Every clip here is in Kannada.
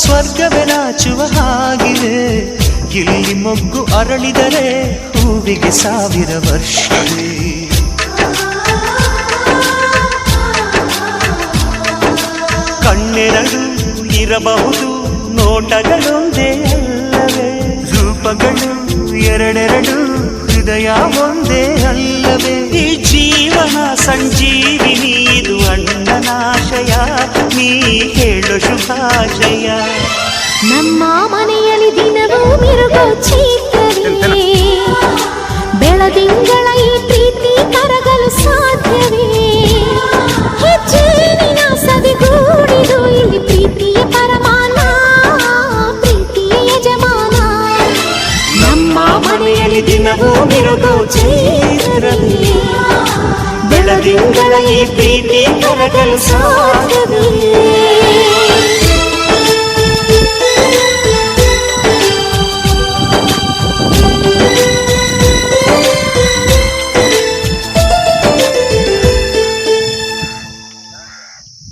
ಸ್ವರ್ಗವೇ ನಾಚುವ ಹಾಗಿದೆ. ಇಲ್ಲಿ ಮೊಗ್ಗು ಅರಳಿದರೆ ಹೂವಿಗೆ 1000 ವರ್ಷವೇ. ಕಣ್ಣೆರಡು ಇರಬಹುದು, ನೋಟಗಳೊಂದೇ ಅಲ್ಲವೇ? ರೂಪಗಳು ಎರಡೆರಡು, ಹೃದಯ ಒಂದೇ ಅಲ್ಲವೇ? ಈ ಜೀವನ ಸಂಜೀವಿನಿ, ಇದು ಅಣ್ಣನಾಶಯ, ನೀ ಹೇಳು ಶುಭಾಶಯ. ನಮ್ಮ ಮನೆಯಲ್ಲಿ ದಿನವೂ ಮಿರುಗೋ ಚೈತ್ರವೇ, ಬೆಳದಿಂಗಳ ಈ ಪ್ರೀತಿ ಕರಗಲು ಸಾಧ್ಯವೇ? ಹೆಜ್ಜೆನಿನ ಸವಿಗೂಡಿದು ಇಲ್ಲಿ ಪ್ರೀತಿಯ ಪರಮಾನ, ಪ್ರೀತಿಯ ಯಜಮಾನ. ನಮ್ಮ ಮನೆಯಲ್ಲಿ ದಿನವೂ ಮಿರುಗೋ ಚೈತ್ರವೇ, ಬೆಳದಿಂಗಳ ಈ ಪ್ರೀತಿ ಕರಗಲು ಸಾಧ್ಯವೇ?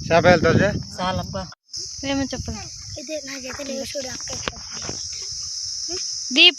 siapa yang tahu? Salah apa? Saya mau cepat. Itu nah jadi Deep.